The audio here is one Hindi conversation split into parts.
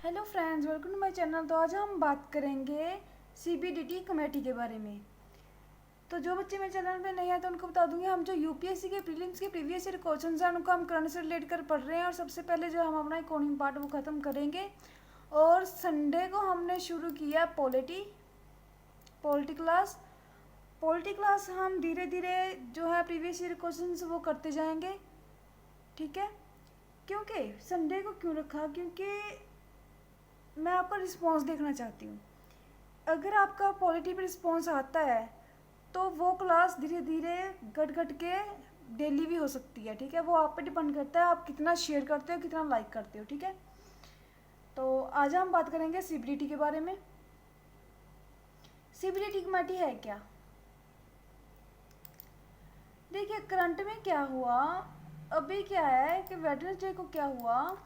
Hello friends, welcome to my channel. तो आज हम बात करेंगे सीबीडीटी कमेटी के बारे में। तो जो बच्चे मेरे चैनल पे नहीं आए तो उनको बता दूंगी, हम जो यूपीएससी के प्रीलिम्स के प्रीवियस ईयर क्वेश्चन हैं उनको हम करंट से रिलेट कर पढ़ रहे हैं। और सबसे पहले जो हम अपना इकोनॉमी पार्ट वो ख़त्म करेंगे। और संडे को हमने शुरू किया पॉलिटी क्लास। पॉलिटी क्लास हम धीरे धीरे जो है प्रीवियस ईयर क्वेश्चन वो करते जाएंगे, ठीक है। क्योंकि संडे को क्यों रखा, क्योंकि मैं आपका रिस्पॉन्स देखना चाहती हूँ। अगर आपका पॉलिटी पे रिस्पॉन्स आता है तो वो क्लास धीरे धीरे घट घट के डेली भी हो सकती है, ठीक है। वो आप पे डिपेंड करता है आप कितना शेयर करते हो, कितना लाइक करते हो, ठीक है। तो आज हम बात करेंगे सीबीडीटी के बारे में। सीबीडीटी कमेटी है क्या? देखिए करंट में क्या हुआ, अभी क्या है कि वेडनेसडे को क्या हुआ,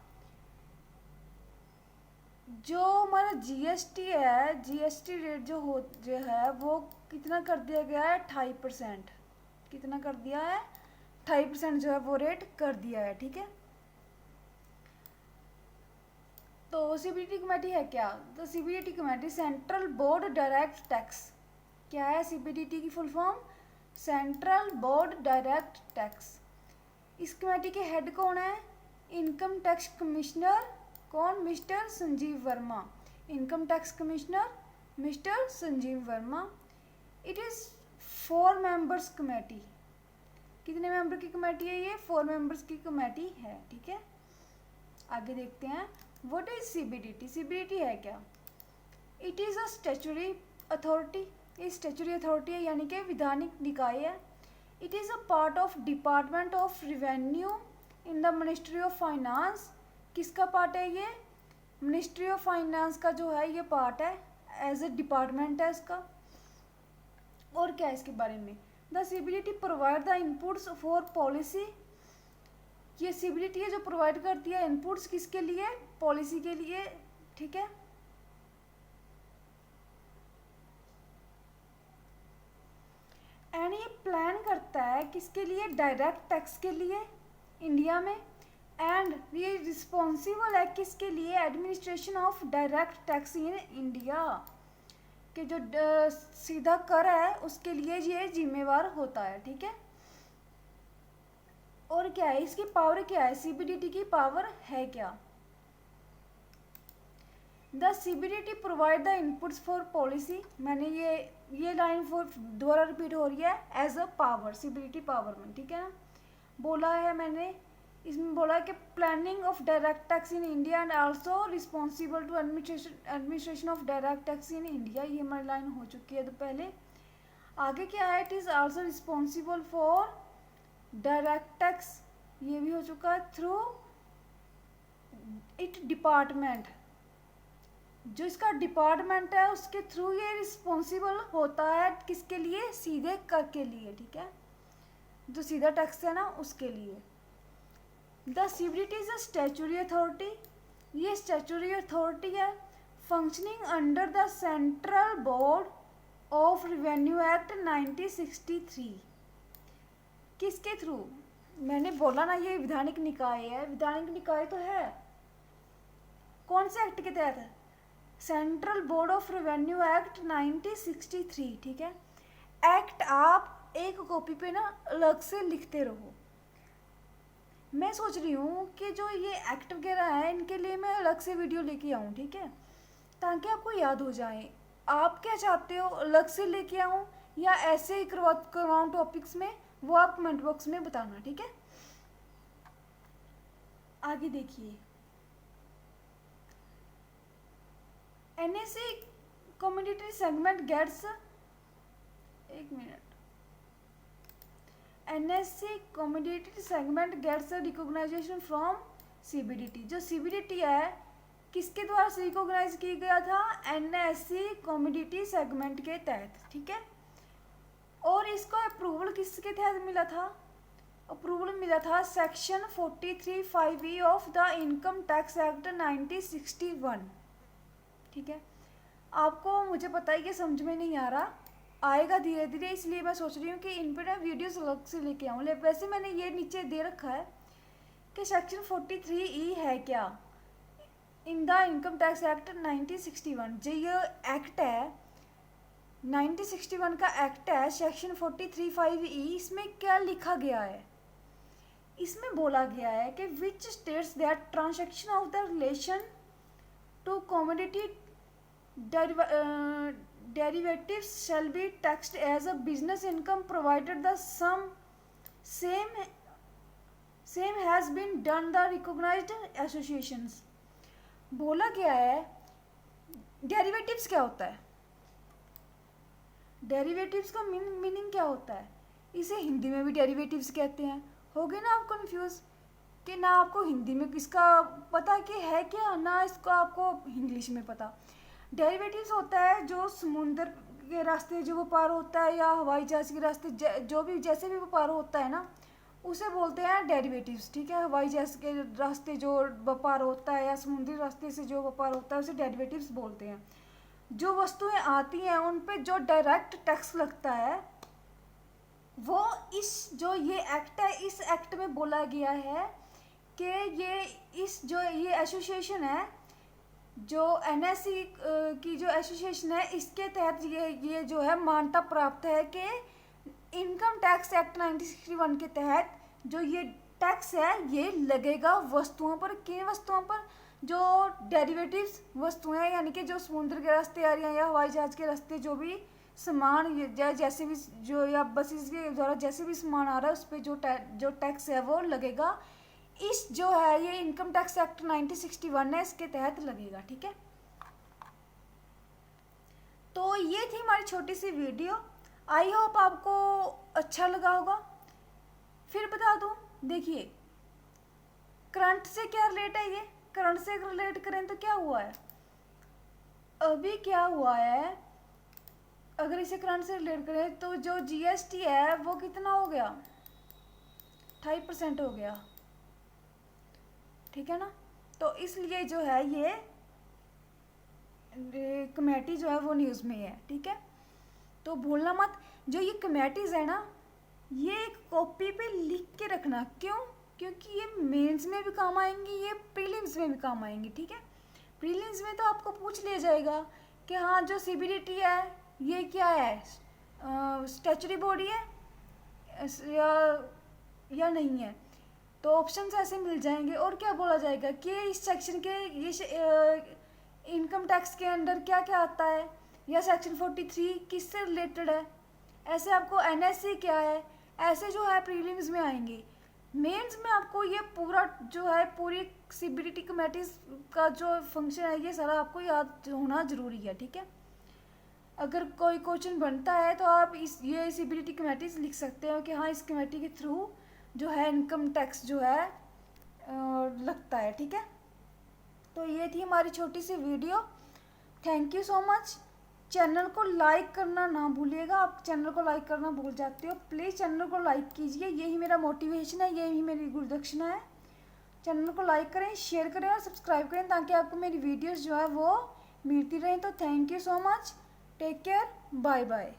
जो हमारा जीएसटी है, जीएसटी रेट जो है वो कितना कर दिया गया है, 28%। कितना कर दिया है? 28% जो है वो रेट कर दिया है, ठीक है। तो सीबीडीटी कमेटी है क्या? तो CBDT committee central board direct tax. क्या है सीबीडीटी की full form? Central board direct tax. इस कमेटी के हेड कौन है? Income tax commissioner. कौन? Mister Sanjeev Verma. Income tax commissioner mister Sanjeev Verma. It is 4 members committee. कितने मेंबर की कमेटी है ये? 4 मेंबर्स की कमेटी है, ठीक है। आगे देखते हैं व्हाट इज सीबीडीटी। सीबीडीटी है क्या? It is a statutory authority. ये स्टैच्यूटरी अथॉरिटी है, यानी कि विधानिक निकाय है। It is a part of department of revenue in the ministry of finance. किसका पार्ट है ये? मिनिस्ट्री ऑफ फाइनेंस का जो है ये पार्ट है, एज ए डिपार्टमेंट है इसका। और क्या है इसके बारे में? The CBDT provide the inputs for policy. ये सीबीडीटी है जो प्रोवाइड करती है इनपुट्स किसके लिए? पॉलिसी के लिए, ठीक है। एंड ये प्लान करता है किसके लिए? डायरेक्ट टैक्स के लिए इंडिया में। एंड ये रिस्पॉन्सिबल है किसके लिए? Administration of direct tax in India. कि जो सीधा कर है उसके लिए ये जिम्मेवार होता है, ठीक है। और क्या है इसकी पावर? क्या है सीबीडीटी की पावर है क्या? The CBDT provide the inputs for policy. मैंने ये लाइन फॉर दोबारा रिपीट हो रही है, as a power, CBDT power में, ठीक है ना। बोला है मैंने, इसमें बोला है कि planning of direct tax in India and also responsible to administration of direct tax in India. ये हमारी लाइन हो चुकी है तो पहले। आगे क्या है? It is also responsible for direct tax, ये भी हो चुका है। थ्रू इट डिपार्टमेंट, जो इसका डिपार्टमेंट है उसके थ्रू ये रिस्पॉन्सिबल होता है किसके लिए? सीधे कर के लिए, ठीक है। जो सीधा टैक्स है ना उसके लिए। The CBDT is a statutory authority. ये स्टैच्यूटरी अथॉरिटी है functioning under the central board of revenue act 1963। किसके थ्रू? मैंने बोला ना ये विधानिक निकाय है। विधानिक निकाय तो है, कौन से एक्ट के तहत है? Central board of revenue act 1963, ठीक है। एक्ट आप एक कॉपी पे ना अलग से लिखते रहो। मैं सोच रही हूँ कि जो ये एक्ट वगैरह है इनके लिए मैं अलग से वीडियो लेके आऊँ, ठीक है, ताकि आपको याद हो जाए। आप क्या चाहते हो, अलग से लेके आऊँ या ऐसे ही करवाऊँ टॉपिक्स में? वो आप कमेंट बॉक्स में बताना, ठीक है। आगे देखिए, एनएससी कम्युनिटी सेगमेंट गेट्स, एक minute, NSC community segment gets recognition from CBDT. जो सीबीडीटी है किसके द्वारा से रिकॉग्नाइज किया गया था? एनएससी कम्युनिटी सेगमेंट के तहत, ठीक है। और इसको अप्रूवल किसके तहत मिला था? अप्रूवल मिला था section 43(5)(e) of the income tax act 1961, ठीक है। आपको मुझे पता है कि समझ में नहीं आ रहा, आएगा धीरे धीरे, इसलिए मैं सोच रही हूँ कि इन पर ना वीडियोस अलग से लेके आऊँ। वैसे मैंने ये नीचे दे रखा है कि सेक्शन 43(e) है क्या, in the income tax act 1961, जो ये एक्ट है 1961 का एक्ट है, सेक्शन 43(5)(e), इसमें क्या लिखा गया है? इसमें बोला गया है कि which states that transaction of the relation to commodity derivatives shall be taxed as a business income provided the same has been done the recognized associations। बोला गया है डेरिवेटिव्स क्या होता है, डेरिवेटिव्स का मीनिंग क्या होता है? इसे हिंदी में भी डेरिवेटिव्स कहते हैं। हो गए ना आप कंफ्यूज कि ना आपको हिंदी में इसका पता कि है क्या, ना इसको आपको इंग्लिश में पता। डेरिवेटिव्स होता है जो समुद्र के रास्ते जो व्यापार होता है या हवाई जहाज के रास्ते जो भी जैसे भी व्यापार होता है ना, उसे बोलते हैं डेरिवेटिव्स। ठीक है, हवाई जहाज के रास्ते जो व्यापार होता है या समुद्री रास्ते से जो व्यापार होता है उसे डेरिवेटिव्स बोलते हैं। जो वस्तुएं आती हैं उन पे जो डायरेक्ट टैक्स लगता है वो इस जो ये एक्ट है, इस एक्ट में बोला गया है कि ये एसोसिएशन है, जो एनएससी की जो एसोसिएशन है, इसके तहत ये जो है मान्यता प्राप्त है कि इनकम टैक्स एक्ट 1961 के तहत जो ये टैक्स है ये लगेगा वस्तुओं पर। किन वस्तुओं पर? जो डेरिवेटिव्स वस्तुएं हैं, यानी कि जो समुद्र के रास्ते आ रही हैं या हवाई जहाज के रास्ते जो भी सामान जैसे भी जो या बसेस के द्वारा जैसे भी सामान आ रहा है उस पर जो टैक्स है वो लगेगा। इस जो है ये इनकम टैक्स एक्ट 1961 है, इसके तहत लगेगा। ठीक है, तो ये थी हमारी छोटी सी वीडियो। आई होप आपको अच्छा लगा होगा। फिर बता दूं, देखिए करंट से क्या रिलेट है, ये करंट से रिलेट करें तो क्या हुआ है, अभी क्या हुआ है, अगर इसे करंट से रिलेट करें तो जो जीएसटी है वो कितना हो गया, 28% हो गया। ठीक है ना, तो इसलिए जो है ये कमेटी जो है वो न्यूज़ में है। ठीक है, तो भूलना मत, जो ये कमेटीज है ना ये एक कॉपी पे लिख के रखना। क्यों? क्योंकि ये मेंस में भी काम आएंगी, ये प्रीलिम्स में भी काम आएंगी। ठीक है, प्रीलिम्स में तो आपको पूछ लिया जाएगा कि हाँ जो सीबीडीटी है ये क्या है, स्टैच्यूटरी बॉडी है या नहीं है, तो ऑप्शंस ऐसे मिल जाएंगे। और क्या बोला जाएगा कि इस सेक्शन के ये इनकम टैक्स के अंडर क्या क्या आता है, या सेक्शन 43 किससे रिलेटेड है, ऐसे आपको एनएससी क्या है, ऐसे जो है प्रीलिम्स में आएंगे। मेंस में आपको ये पूरा जो है पूरी सीबीडीटी कमेटीज का जो फंक्शन है ये सारा आपको याद होना ज़रूरी है। ठीक है, अगर कोई क्वेश्चन बनता है तो आप ये सीबीडीटी कमेटीज लिख सकते हो कि हाँ इस कमेटी के थ्रू जो है इनकम टैक्स जो है लगता है। ठीक है, तो ये थी हमारी छोटी सी video. Thank you so much. Channel को लाइक करना ना भूलिएगा, आप चैनल को लाइक करना भूल जाते हो, प्लीज़ चैनल को लाइक कीजिए, यही मेरा मोटिवेशन है, यही मेरी गुरुदक्षिणा है। चैनल को लाइक करें, शेयर करें और सब्सक्राइब करें ताकि आपको मेरी वीडियोस जो है वो मिलती रहें। तो thank you so much, take care, bye bye.